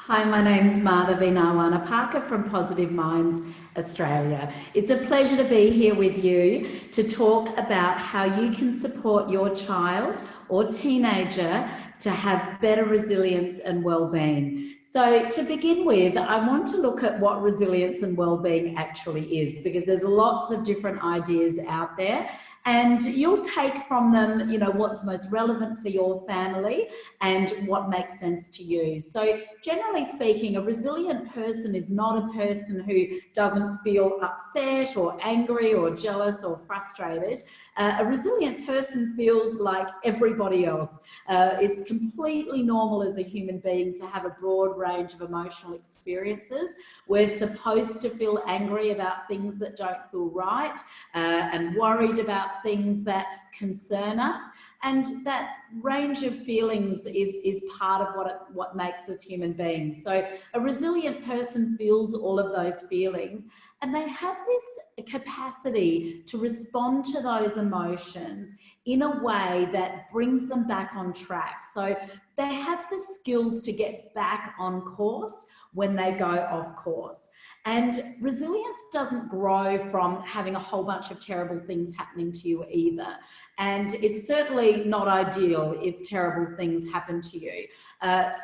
Hi, my name's Madhavi Nawana Parker from Positive Minds Australia. It's a pleasure to be here with you to talk about how you can support your child or teenager to have better resilience and well-being. So to begin with, I want to look at what resilience and well-being actually is, because there's lots of different ideas out there, and you'll take from them, what's most relevant for your family and what makes sense to you. So generally speaking, a resilient person is not a person who doesn't feel upset or angry or jealous or frustrated. A resilient person feels like everybody else. It's completely normal as a human being to have a broad range of emotional experiences. We're supposed to feel angry about things that don't feel right, and worried about things that concern us. And that range of feelings is part of what makes us human beings. So a resilient person feels all of those feelings, and they have this capacity to respond to those emotions in a way that brings them back on track. So they have the skills to get back on course when they go off course. And resilience doesn't grow from having a whole bunch of terrible things happening to you either. And it's certainly not ideal if terrible things happen to you.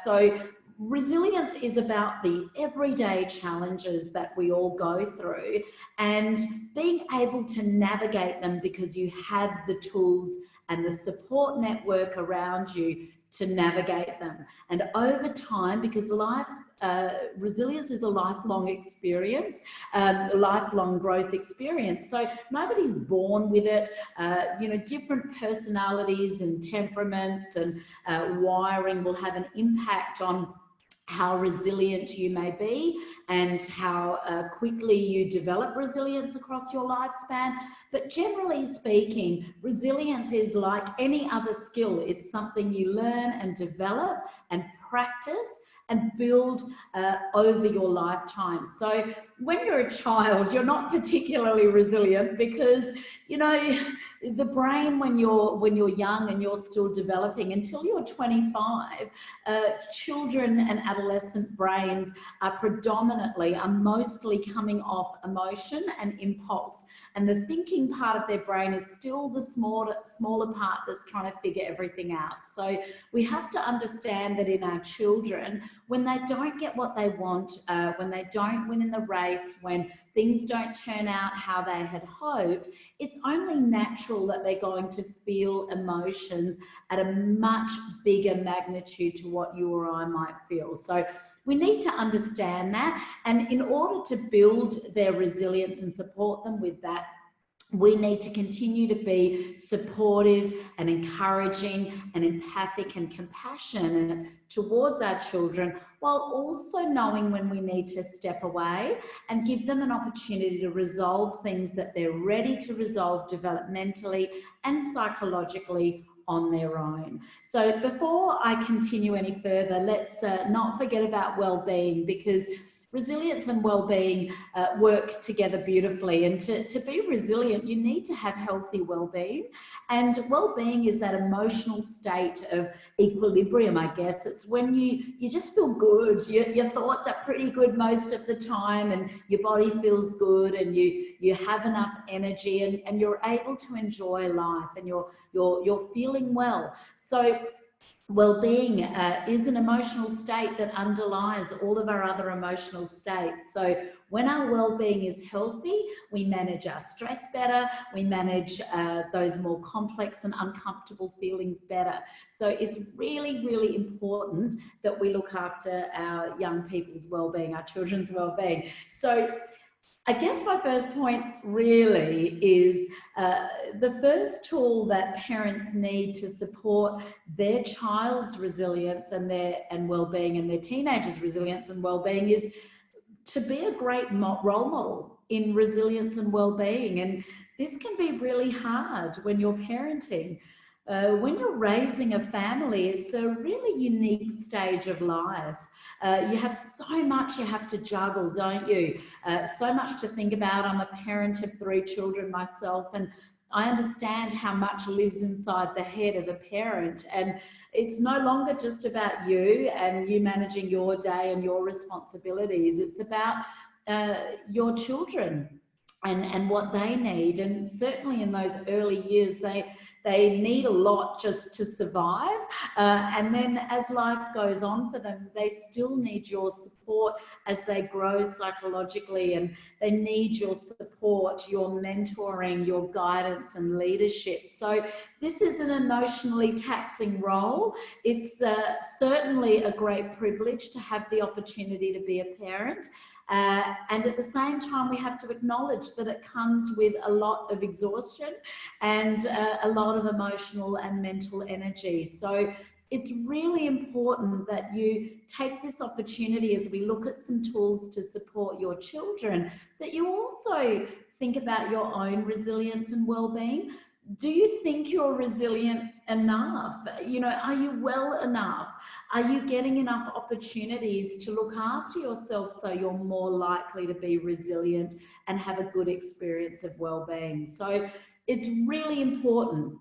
So resilience is about the everyday challenges that we all go through and being able to navigate them because you have the tools and the support network around you to navigate them. And over time, because resilience is a lifelong experience, lifelong growth experience. So nobody's born with it. Different personalities and temperaments and wiring will have an impact on how resilient you may be and how quickly you develop resilience across your lifespan. But generally speaking, resilience is like any other skill. It's something you learn and develop and practice and build over your lifetime. So when you're a child, you're not particularly resilient because, the brain when you're young and you're still developing until you're 25, children and adolescent brains are mostly coming off emotion and impulse. And the thinking part of their brain is still the smaller part that's trying to figure everything out. So we have to understand that in our children, when they don't get what they want, when they don't win in the race, when things don't turn out how they had hoped, it's only natural that they're going to feel emotions at a much bigger magnitude to what you or I might feel. So we need to understand that, and in order to build their resilience and support them with that, we need to continue to be supportive and encouraging and empathic and compassionate towards our children, while also knowing when we need to step away and give them an opportunity to resolve things that they're ready to resolve developmentally and psychologically on their own. So before I continue any further, let's not forget about well-being, because resilience and well-being work together beautifully. And to be resilient, you need to have healthy well-being. And well-being is that emotional state of equilibrium, I guess. It's when you just feel good. Your thoughts are pretty good most of the time, and your body feels good, and you have enough energy, and you're able to enjoy life, and you're feeling well. So well-being is an emotional state that underlies all of our other emotional states. So when our well-being is healthy, we manage our stress better, we manage those more complex and uncomfortable feelings better. So it's really, really important that we look after our young people's well-being, our children's well-being. So I guess my first point really is the first tool that parents need to support their child's resilience and well-being, and their teenagers' resilience and well-being, is to be a great role model in resilience and well-being. And this can be really hard when you're parenting. When you're raising a family, it's a really unique stage of life. You have so much you have to juggle, don't you? So much to think about. I'm a parent of 3 children myself, and I understand how much lives inside the head of a parent. And it's no longer just about you and you managing your day and your responsibilities. It's about your children and what they need. And certainly in those early years, they need a lot just to survive. And then as life goes on for them, they still need your support as they grow psychologically, and they need your support, your mentoring, your guidance and leadership. So this is an emotionally taxing role. It's certainly a great privilege to have the opportunity to be a parent. And at the same time, we have to acknowledge that it comes with a lot of exhaustion and a lot of emotional and mental energy. So it's really important that you take this opportunity as we look at some tools to support your children, that you also think about your own resilience and well-being. Do you think you're resilient enough? You know, are you well enough? Are you getting enough opportunities to look after yourself so you're more likely to be resilient and have a good experience of well-being? So it's really important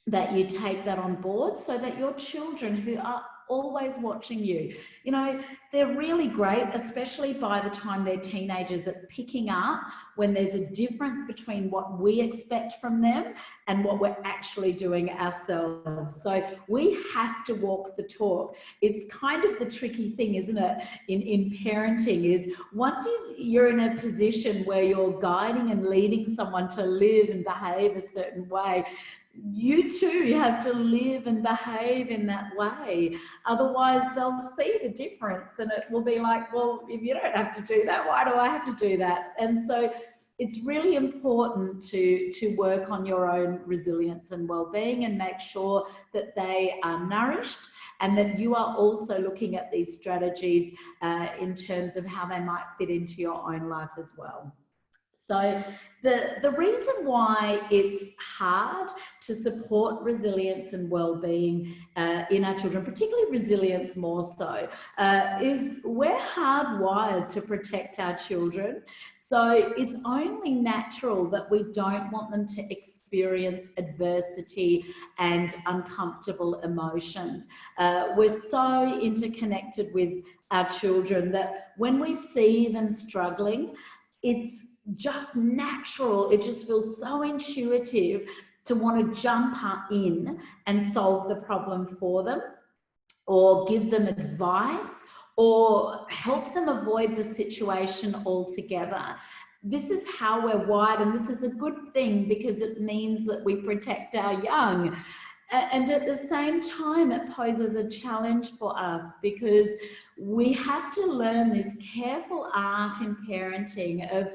that you take that on board so that your children, who are always watching you, you know, they're really great, especially by the time they're teenagers, at picking up when there's a difference between what we expect from them and what we're actually doing ourselves. So we have to walk the talk. It's kind of the tricky thing, isn't it, in parenting, is once you're in a position where you're guiding and leading someone to live and behave a certain way, you too have to live and behave in that way. Otherwise, they'll see the difference and it will be like, well, if you don't have to do that, why do I have to do that? And so it's really important to work on your own resilience and well-being and make sure that they are nourished, and that you are also looking at these strategies in terms of how they might fit into your own life as well. So the reason why it's hard to support resilience and well-being in our children, particularly resilience more so, is we're hardwired to protect our children. So it's only natural that we don't want them to experience adversity and uncomfortable emotions. We're so interconnected with our children that when we see them struggling, it's just natural. It just feels so intuitive to want to jump in and solve the problem for them, or give them advice, or help them avoid the situation altogether. This is how we're wired, and this is a good thing because it means that we protect our young. And at the same time, it poses a challenge for us because we have to learn this careful art in parenting of,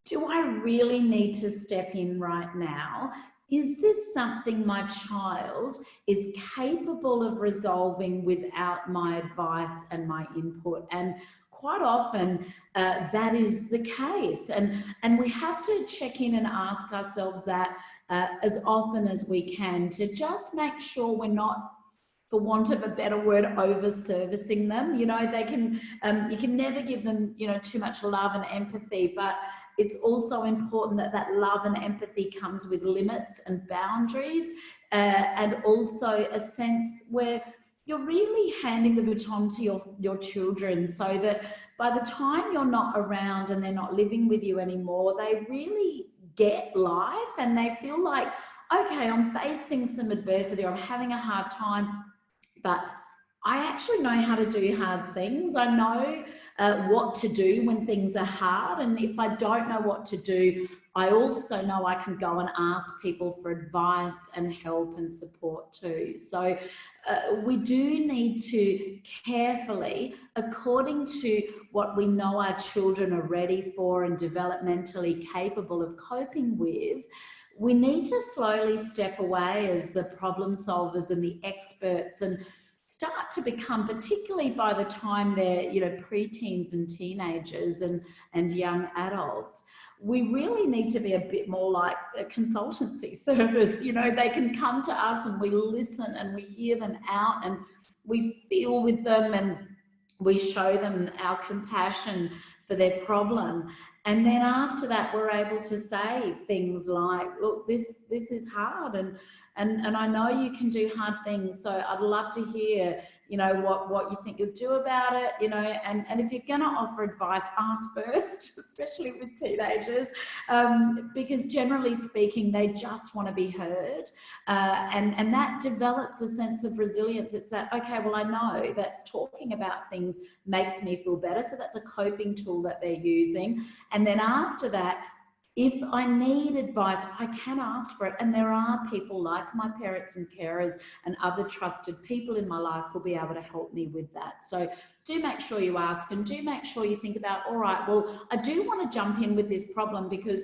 do I really need to step in right now? Is this something my child is capable of resolving without my advice and my input? And quite often that is the case. And we have to check in and ask ourselves that as often as we can, to just make sure we're not, for want of a better word, over servicing them. You know, they can, you can never give them, you know, too much love and empathy, but it's also important that that love and empathy comes with limits and boundaries, and also a sense where you're really handing the baton to your children, so that by the time you're not around and they're not living with you anymore, they really get life and they feel like, okay, I'm facing some adversity or I'm having a hard time, but I actually know how to do hard things. I know what to do when things are hard. And if I don't know what to do, I also know I can go and ask people for advice and help and support too. So we do need to carefully, according to what we know our children are ready for and developmentally capable of coping with, we need to slowly step away as the problem solvers and the experts and start to become, particularly by the time they're, you know, preteens and teenagers and young adults, we really need to be a bit more like a consultancy service. You know, they can come to us and we listen and we hear them out and we feel with them and we show them our compassion for their problem. And then after that, we're able to say things like, look, this is hard, and And I know you can do hard things. So I'd love to hear, you know, what you think you'll do about it, you know, and if you're going to offer advice, ask first, especially with teenagers, because generally speaking, they just want to be heard. And that develops a sense of resilience. It's that, okay, well, I know that talking about things makes me feel better. So that's a coping tool that they're using. And then after that, if I need advice, I can ask for it. And there are people like my parents and carers and other trusted people in my life who'll be able to help me with that. So do make sure you ask, and do make sure you think about, all right, well, I do want to jump in with this problem because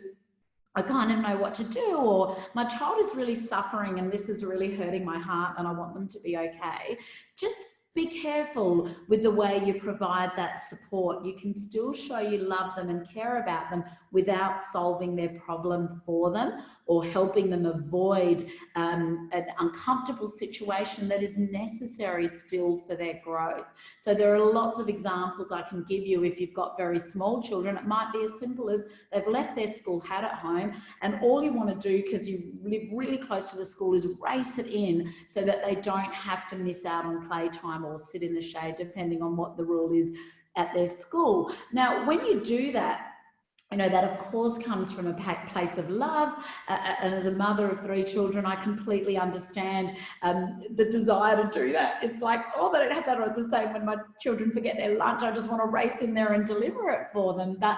I kind of know what to do, or my child is really suffering and this is really hurting my heart and I want them to be okay. Just be careful with the way you provide that support. You can still show you love them and care about them without solving their problem for them or helping them avoid an uncomfortable situation that is necessary still for their growth. So there are lots of examples I can give you. If you've got very small children, it might be as simple as they've left their school hat at home, and all you want to do, because you live really close to the school, is race it in so that they don't have to miss out on playtime or sit in the shade, depending on what the rule is at their school. Now, when you do that, you know, that of course comes from a place of love, and as a mother of 3 children, I completely understand the desire to do that. It's like, oh, they don't have that. Or it's the same when my children forget their lunch, I just want to race in there and deliver it for them. But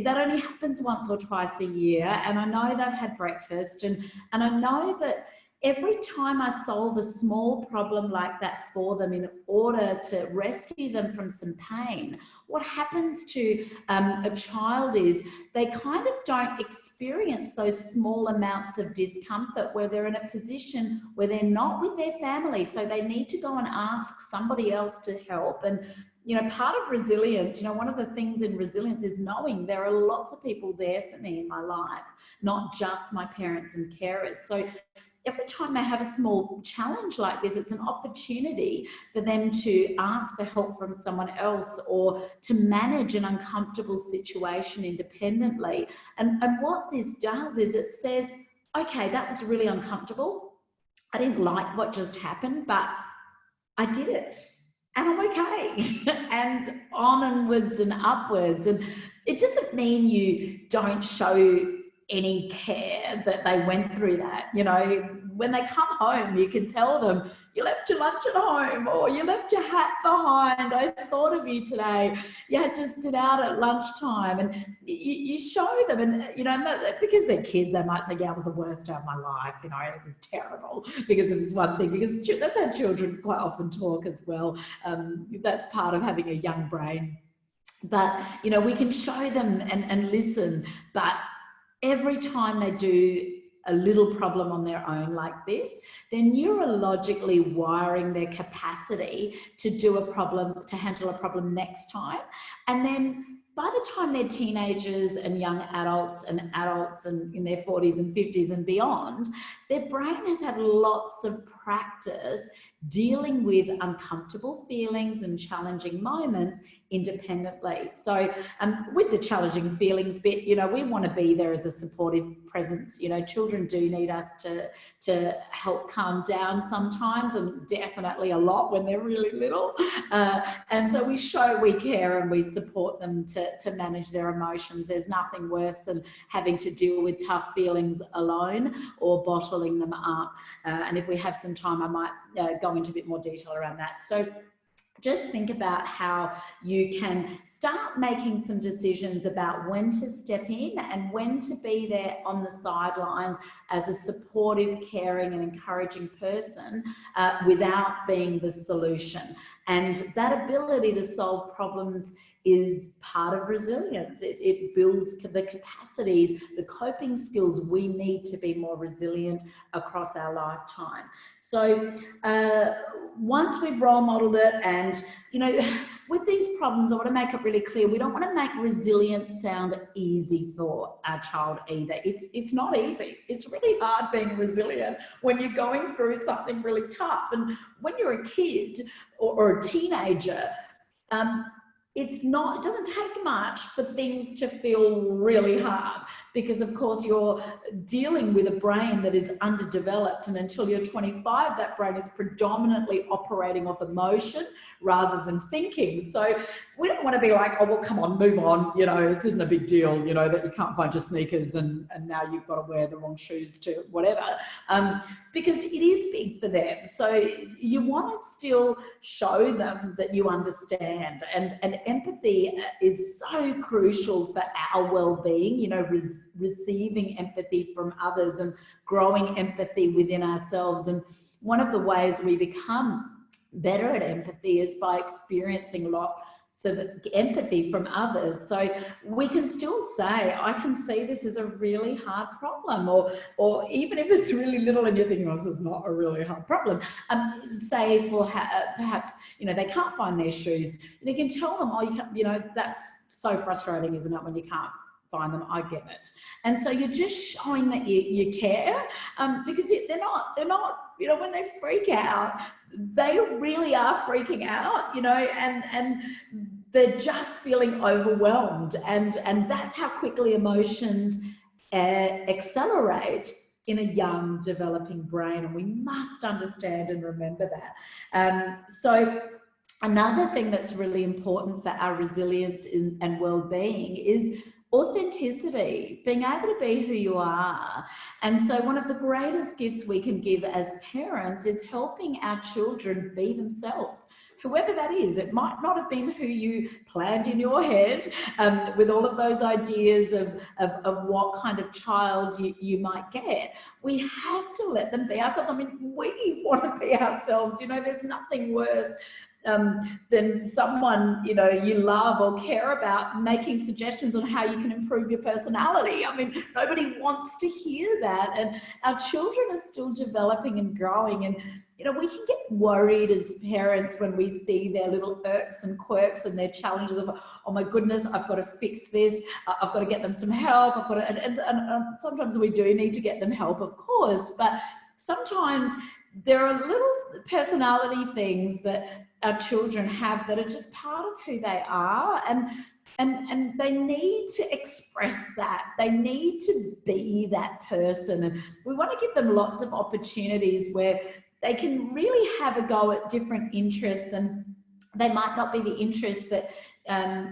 that only happens once or twice a year, and I know they've had breakfast, and I know that every time I solve a small problem like that for them in order to rescue them from some pain, what happens to a child is they kind of don't experience those small amounts of discomfort where they're in a position where they're not with their family. So they need to go and ask somebody else to help. And you know, part of resilience, you know, one of the things in resilience is knowing there are lots of people there for me in my life, not just my parents and carers. So every time they have a small challenge like this, it's an opportunity for them to ask for help from someone else or to manage an uncomfortable situation independently. And what this does is it says, okay, that was really uncomfortable. I didn't like what just happened, but I did it. And I'm okay. And onwards and upwards. And it doesn't mean you don't show any care that they went through that. You know, when they come home, you can tell them, you left your lunch at home, or you left your hat behind. I thought of you today. You had to sit out at lunchtime, and you show them. And, you know, because they're kids, they might say, yeah, it was the worst day of my life. You know, it was terrible because of this one thing, because that's how children quite often talk as well. That's part of having a young brain. But, you know, we can show them and listen, but every time they do a little problem on their own like this, they're neurologically wiring their capacity to do a problem, to handle a problem next time. And then by the time they're teenagers and young adults and in their 40s and 50s and beyond, their brain has had lots of practice dealing with uncomfortable feelings and challenging moments independently. So with the challenging feelings bit, you know, we want to be there as a supportive presence. You know, children do need us to help calm down sometimes, and definitely a lot when they're really little. And so we show we care and we support them to manage their emotions. There's nothing worse than having to deal with tough feelings alone or bottling them up. And if we have some time, I might go into a bit more detail around that. So just think about how you can start making some decisions about when to step in and when to be there on the sidelines as a supportive, caring and encouraging person without being the solution. And that ability to solve problems is part of resilience. It builds the capacities, the coping skills we need to be more resilient across our lifetime. So once we've role modeled it, and, you know, with these problems, I want to make it really clear, we don't want to make resilience sound easy for our child either. It's not easy. It's really hard being resilient when you're going through something really tough. And when you're a kid or a teenager, it doesn't take much for things to feel really hard. because of course you're dealing with a brain that is underdeveloped, and until you're 25, that brain is predominantly operating off emotion rather than thinking. So we don't want to be like, oh, well, come on, move on, you know, this isn't a big deal, you know, that you can't find your sneakers and now you've got to wear the wrong shoes to whatever, because it is big for them. So you want to still show them that you understand, and empathy is so crucial for our well-being, you know, receiving empathy from others and growing empathy within ourselves. And one of the ways we become better at empathy is by experiencing lots of empathy from others. So we can still say, I can see this is a really hard problem, or even if it's really little and you're thinking, oh, this is not a really hard problem, say for perhaps, you know, they can't find their shoes, and you can tell them, oh, you know, that's so frustrating, isn't it, when you can't find them? I get it. And so you're just showing that you care, because they're not, you know, when they freak out, they really are freaking out, you know, and they're just feeling overwhelmed, and that's how quickly emotions accelerate in a young developing brain, and we must understand and remember that. So another thing that's really important for our resilience and well-being is authenticity, being able to be who you are. And so one of the greatest gifts we can give as parents is helping our children be themselves, whoever that is. It might not have been who you planned in your head, with all of those ideas of what kind of child you might get. We have to let them be ourselves. I mean, we want to be ourselves. You know, there's nothing worse than someone, you know, you love or care about making suggestions on how you can improve your personality. I mean, nobody wants to hear that. And our children are still developing and growing, and you know, we can get worried as parents when we see their little irks and quirks and their challenges of, oh my goodness, I've got to fix this, I've got to get them some help, I've got to, and sometimes we do need to get them help, of course, but sometimes there are little personality things that our children have that are just part of who they are, and they need to express that. They need to be that person, and we want to give them lots of opportunities where they can really have a go at different interests, and they might not be the interests that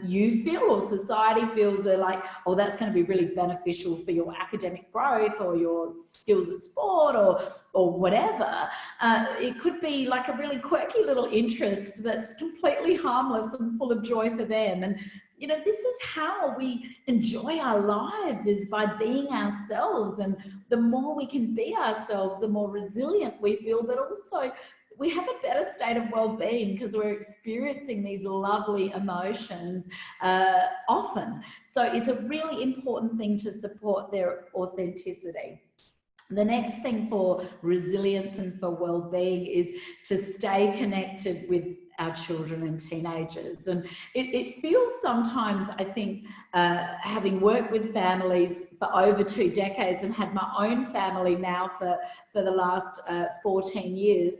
you feel or society feels are like, oh, that's going to be really beneficial for your academic growth or your skills at sport or whatever. It could be like a really quirky little interest that's completely harmless and full of joy for them. And you know, this is how we enjoy our lives, is by being ourselves. And the more we can be ourselves, the more resilient we feel, but also we have a better state of well-being because we're experiencing these lovely emotions often. So it's a really important thing to support their authenticity. The next thing for resilience and for well-being is to stay connected with our children and teenagers. And it feels sometimes, I think, having worked with families for over 2 decades and had my own family now for the last 14 years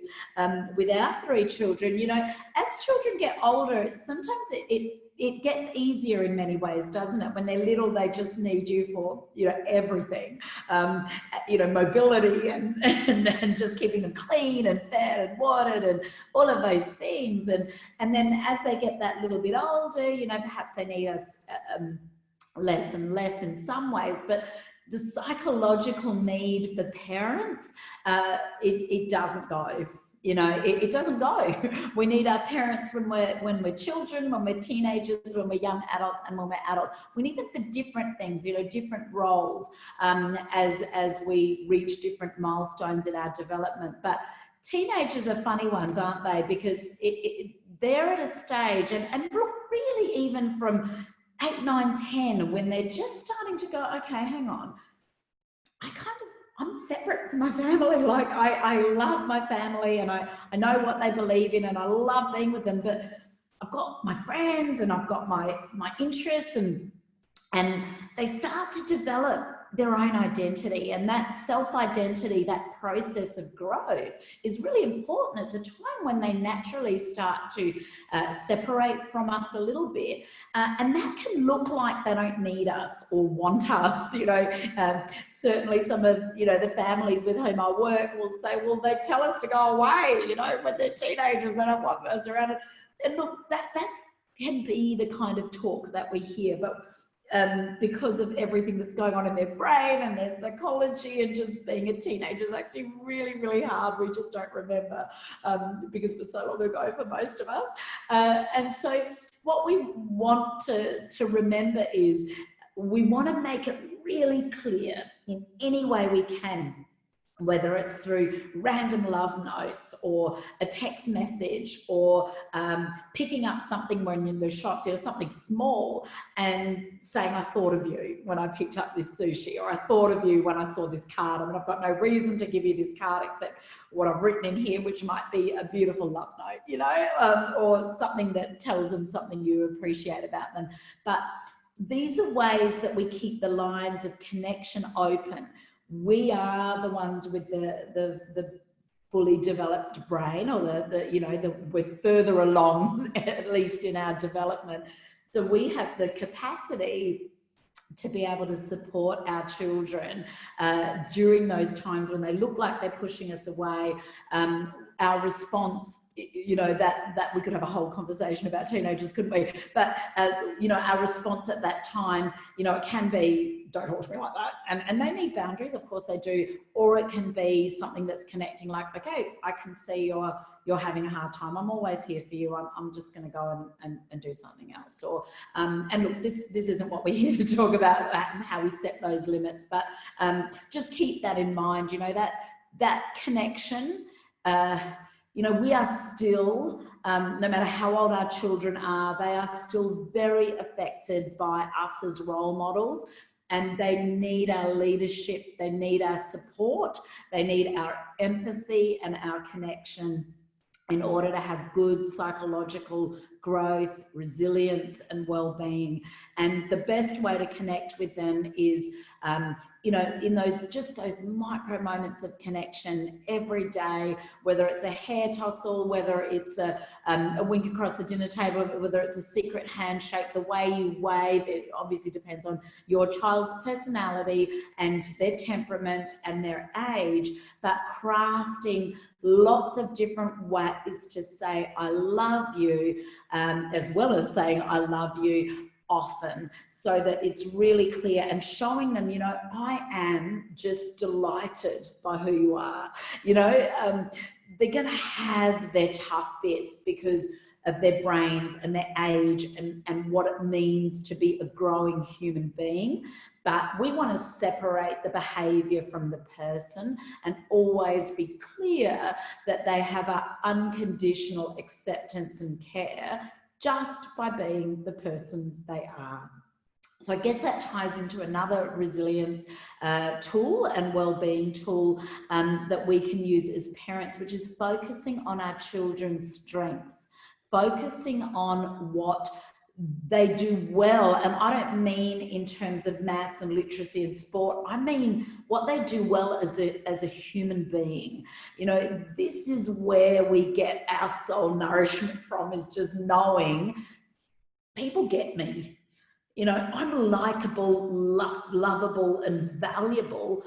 with our 3 children, you know, as children get older, sometimes it gets easier in many ways, doesn't it? When they're little, they just need you for, you know, everything, you know, mobility and just keeping them clean and fed and watered and all of those things. And then as they get that little bit older, you know, perhaps they need us less and less in some ways, but the psychological need for parents, it doesn't go. You know, it doesn't go. We need our parents when we're children, when we're teenagers, when we're young adults, and when we're adults. We need them for different things, you know, different roles as we reach different milestones in our development. But teenagers are funny ones, aren't they? Because they're at a stage, and really even from 8, 9, 10, when they're just starting to go, okay, hang on, I'm separate from my family. Like I love my family and I know what they believe in and I love being with them, but I've got my friends and I've got my interests, and they start to develop their own identity. And that self-identity, that process of growth is really important. It's a time when they naturally start to separate from us a little bit. And that can look like they don't need us or want us, you know. Certainly some of, you know, the families with whom I work will say, well, they tell us to go away, you know, when they're teenagers, they don't want us around. And look, that can be the kind of talk that we hear, but because of everything that's going on in their brain and their psychology, and just being a teenager is actually really, really hard. We just don't remember because it was so long ago for most of us. And so what we want to remember is we want to make it really clear in any way we can, whether it's through random love notes or a text message or picking up something when you're in the shops, you know, something small, and saying, I thought of you when I picked up this sushi, or I thought of you when I saw this card. I mean, I've got no reason to give you this card except what I've written in here, which might be a beautiful love note, you know, or something that tells them something you appreciate about them. But these are ways that we keep the lines of connection open. We are the ones with the fully developed brain, or we're further along, at least in our development. So we have the capacity to be able to support our children during those times when they look like they're pushing us away. Our response, you know, that we could have a whole conversation about teenagers, couldn't we? But, you know, our response at that time, you know, it can be, don't talk to me like that. And they need boundaries, of course they do. Or it can be something that's connecting, like, okay, I can see you're having a hard time. I'm always here for you. I'm just going to go and do something else. Or, and look, this isn't what we're here to talk about, how we set those limits, but just keep that in mind, you know, that connection. You know, we are still, no matter how old our children are, they are still very affected by us as role models, and they need our leadership, they need our support, they need our empathy and our connection in order to have good psychological growth, resilience, and well-being. And the best way to connect with them is, you know, in those micro moments of connection every day, whether it's a hair tussle, whether it's a wink across the dinner table, whether it's a secret handshake, the way you wave. It obviously depends on your child's personality and their temperament and their age, but crafting lots of different ways to say I love you, as well as saying I love you often, so that it's really clear, and showing them, you know, I am just delighted by who you are. You know, they're going to have their tough bits because of their brains and their age and what it means to be a growing human being. But we want to separate the behaviour from the person and always be clear that they have an unconditional acceptance and care just by being the person they are. So I guess that ties into another resilience tool and well-being tool that we can use as parents, which is focusing on our children's strengths, focusing on what they do well. And I don't mean in terms of maths and literacy and sport. I mean what they do well as a human being. You know, this is where we get our soul nourishment from, is just knowing people get me. You know, I'm likable, lovable, and valuable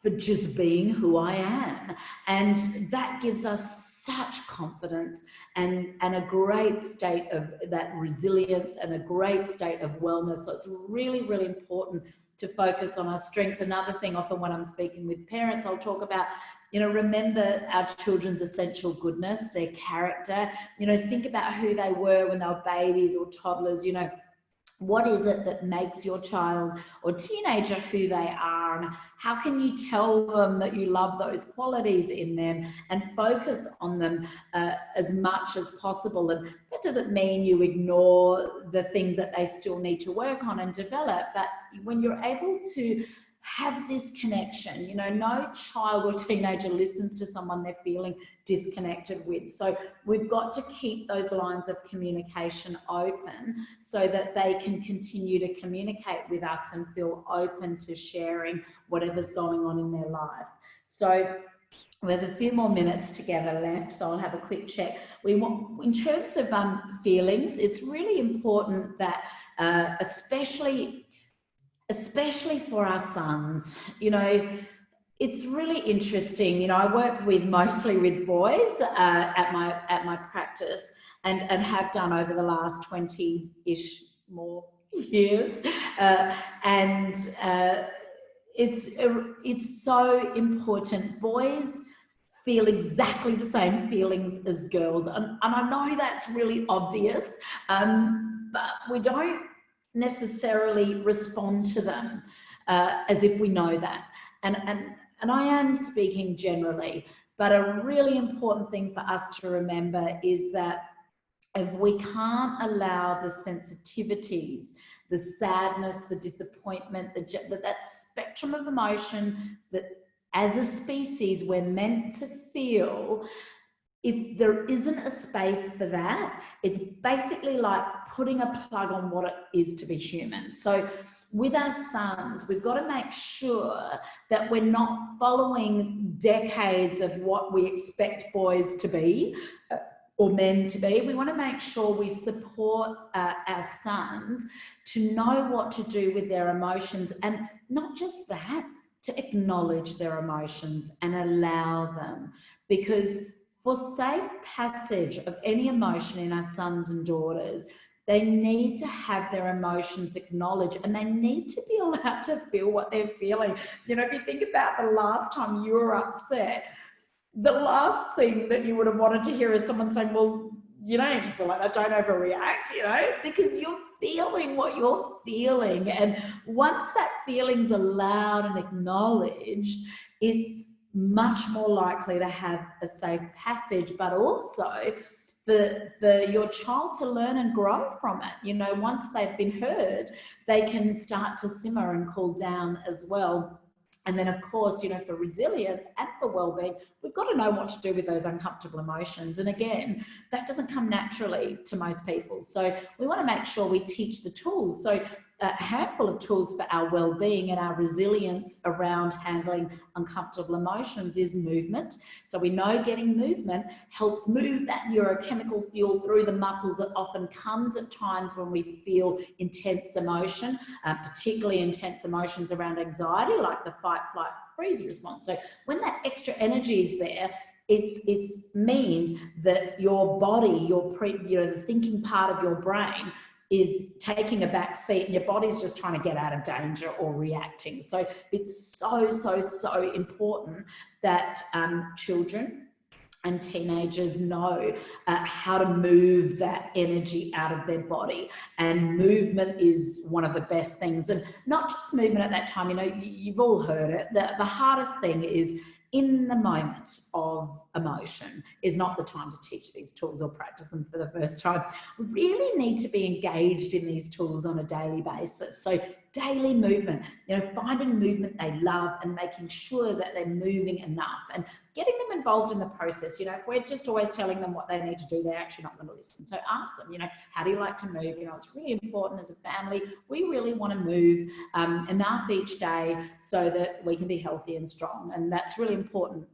for just being who I am. And that gives us such confidence and a great state of that resilience and a great state of wellness. So it's really, really important to focus on our strengths. Another thing, often when I'm speaking with parents, I'll talk about, you know, remember our children's essential goodness, their character. You know, think about who they were when they were babies or toddlers. You know, what is it that makes your child or teenager who they are, and how can you tell them that you love those qualities in them and focus on them as much as possible? And that doesn't mean you ignore the things that they still need to work on and develop, but when you're able to have this connection. You know, no child or teenager listens to someone they're feeling disconnected with. So we've got to keep those lines of communication open so that they can continue to communicate with us and feel open to sharing whatever's going on in their life. So we have a few more minutes together left, so I'll have a quick check. We want, in terms of feelings, it's really important that, especially for our sons, you know, it's really interesting. You know, I work mostly with boys at my practice, and have done over the last 20-ish more years, it's so important. Boys feel exactly the same feelings as girls, and I know that's really obvious, but we don't necessarily respond to them as if we know that. And I am speaking generally, but a really important thing for us to remember is that if we can't allow the sensitivities, the sadness, the disappointment, that spectrum of emotion that as a species we're meant to feel, if there isn't a space for that, it's basically like putting a plug on what it is to be human. So with our sons, we've got to make sure that we're not following decades of what we expect boys to be or men to be. We want to make sure we support our sons to know what to do with their emotions, and not just that, to acknowledge their emotions and allow them. Because for safe passage of any emotion in our sons and daughters, they need to have their emotions acknowledged, and they need to be allowed to feel what they're feeling. You know, if you think about the last time you were upset, the last thing that you would have wanted to hear is someone saying, well, you don't need to feel like that, don't overreact, you know, because you're feeling what you're feeling. And once that feeling's allowed and acknowledged, it's much more likely to have a safe passage, but also for your child to learn and grow from it. You know, once they've been heard, they can start to simmer and cool down as well. And then, of course, you know, for resilience and for wellbeing, we've got to know what to do with those uncomfortable emotions. And again, that doesn't come naturally to most people. So we want to make sure we teach the tools. So a handful of tools for our well-being and our resilience around handling uncomfortable emotions is movement. So we know getting movement helps move that neurochemical fuel through the muscles that often comes at times when we feel intense emotion, particularly intense emotions around anxiety, like the fight, flight, freeze response. So when that extra energy is there, it means that your body, the thinking part of your brain is taking a back seat, and your body's just trying to get out of danger or reacting. So it's so important that children and teenagers know how to move that energy out of their body. And movement is one of the best things. And not just movement at that time, you know, you've all heard it. The hardest thing is, in the moment of emotion is not the time to teach these tools or practice them for the first time. We really need to be engaged in these tools on a daily basis. So daily movement, you know, finding movement they love and making sure that they're moving enough and getting them involved in the process. You know, if we're just always telling them what they need to do, they're actually not going to listen. So ask them, you know, how do you like to move? You know, it's really important as a family. We really want to move enough each day so that we can be healthy and strong. And that's really important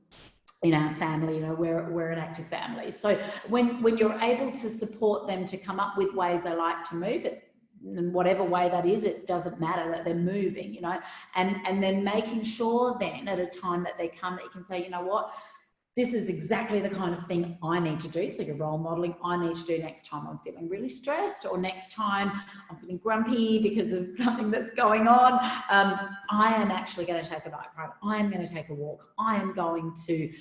in our family. You know, we're an active family. So when you're able to support them to come up with ways they like to move it, in whatever way that is, it doesn't matter, that they're moving, you know, and then making sure then at a time that they come that you can say, you know what, this is exactly the kind of thing I need to do. So you're role modeling, I need to do next time I'm feeling really stressed, or next time I'm feeling grumpy because of something that's going on. I am actually going to take a bike ride. I am going to take a walk. I am going to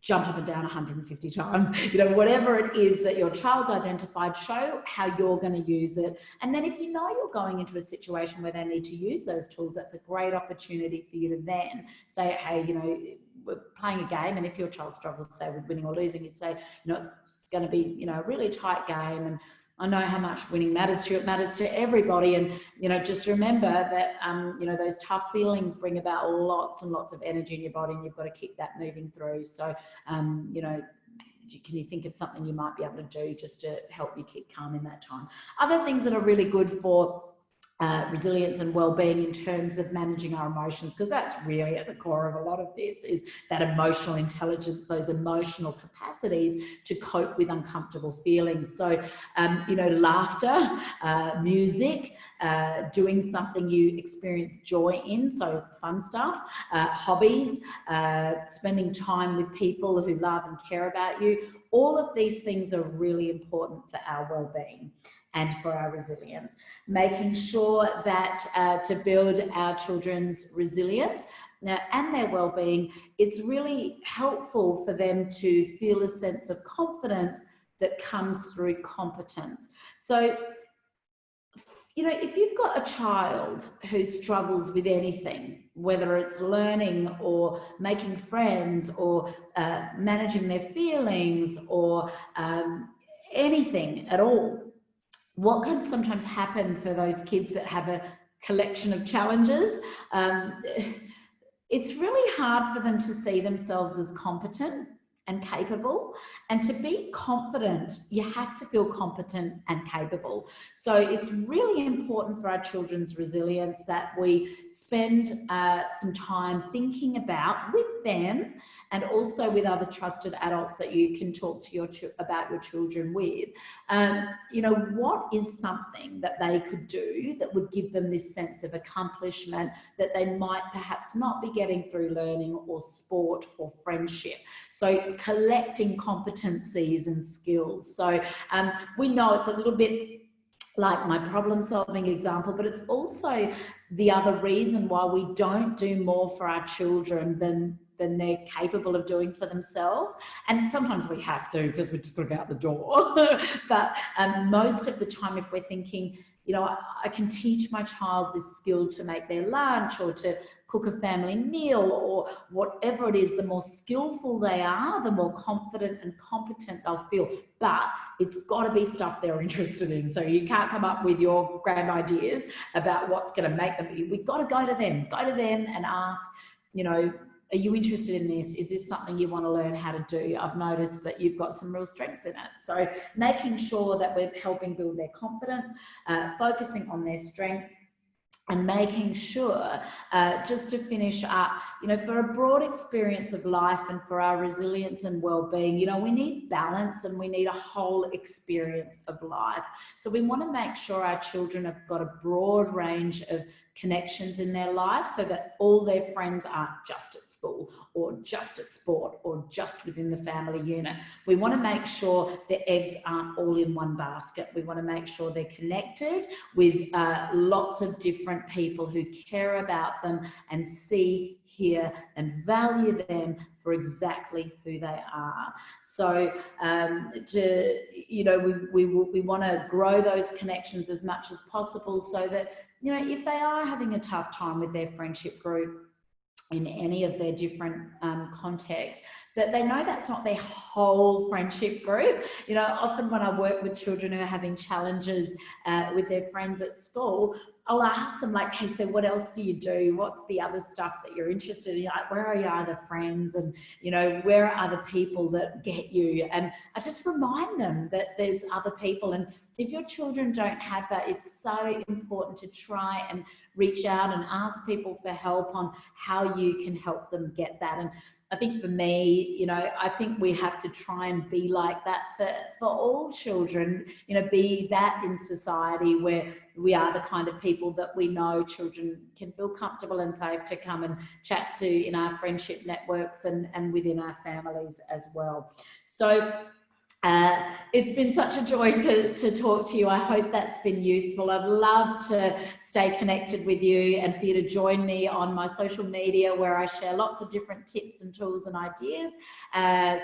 jump up and down 150 times, you know, whatever it is that your child's identified, show how you're going to use it. And then if you know you're going into a situation where they need to use those tools, that's a great opportunity for you to then say, hey, you know, we're playing a game, and if your child struggles, say, with winning or losing, you'd say, you know, it's going to be, you know, a really tight game, and I know how much winning matters to you. It matters to everybody. And, you know, just remember that, you know, those tough feelings bring about lots and lots of energy in your body, and you've got to keep that moving through. So, you know, can you think of something you might be able to do just to help you keep calm in that time? Other things that are really good for resilience and well-being in terms of managing our emotions, because that's really at the core of a lot of this, is that emotional intelligence, those emotional capacities to cope with uncomfortable feelings. So, you know, laughter, music, doing something you experience joy in, so fun stuff, hobbies, spending time with people who love and care about you. All of these things are really important for our well-being and for our resilience. Making sure that to build our children's resilience and their well-being, it's really helpful for them to feel a sense of confidence that comes through competence. So, you know, if you've got a child who struggles with anything, whether it's learning or making friends or managing their feelings or anything at all, what can sometimes happen for those kids that have a collection of challenges, it's really hard for them to see themselves as competent and capable. And to be confident, you have to feel competent and capable. So it's really important for our children's resilience that we spend some time thinking about with them, and also with other trusted adults that you can talk to about your children with. You know, what is something that they could do that would give them this sense of accomplishment that they might perhaps not be getting through learning or sport or friendship? So collecting competencies and skills. So we know it's a little bit like my problem solving example, but it's also the other reason why we don't do more for our children than they're capable of doing for themselves. And sometimes we have to, because we're just got to go out the door. But most of the time, if we're thinking, you know, I can teach my child this skill to make their lunch or to cook a family meal or whatever it is, the more skillful they are, the more confident and competent they'll feel. But it's got to be stuff they're interested in. So you can't come up with your grand ideas about what's going to make them. We've got to go to them and ask, you know, are you interested in this? Is this something you want to learn how to do? I've noticed that you've got some real strengths in it. So making sure that we're helping build their confidence, focusing on their strengths, and making sure, just to finish up, you know, for a broad experience of life and for our resilience and well-being, you know, we need balance and we need a whole experience of life. So we want to make sure our children have got a broad range of connections in their life, so that all their friends aren't just at school or just at sport or just within the family unit. We want to make sure the eggs aren't all in one basket. We want to make sure they're connected with lots of different people who care about them and see, hear and value them for exactly who they are. So you know, we want to grow those connections as much as possible, so that, you know, if they are having a tough time with their friendship group in any of their different contexts, that they know that's not their whole friendship group. You know, often when I work with children who are having challenges with their friends at school, I'll ask them, like, hey, so what else do you do? What's the other stuff that you're interested in? Like, where are your other friends? And, you know, where are other people that get you? And I just remind them that there's other people. And if your children don't have that, it's so important to try and reach out and ask people for help on how you can help them get that. And I think for me, you know, I think we have to try and be like that for all children, you know, be that in society where we are the kind of people that we know children can feel comfortable and safe to come and chat to in our friendship networks and within our families as well. So it's been such a joy to talk to you. I hope that's been useful. I'd love to stay connected with you and for you to join me on my social media, where I share lots of different tips and tools and ideas.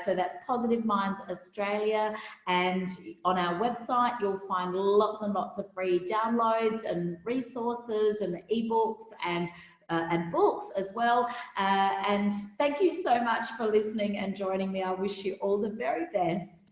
So that's Positive Minds Australia, and on our website you'll find lots and lots of free downloads and resources and ebooks and books as well. And thank you so much for listening and joining me. I wish you all the very best.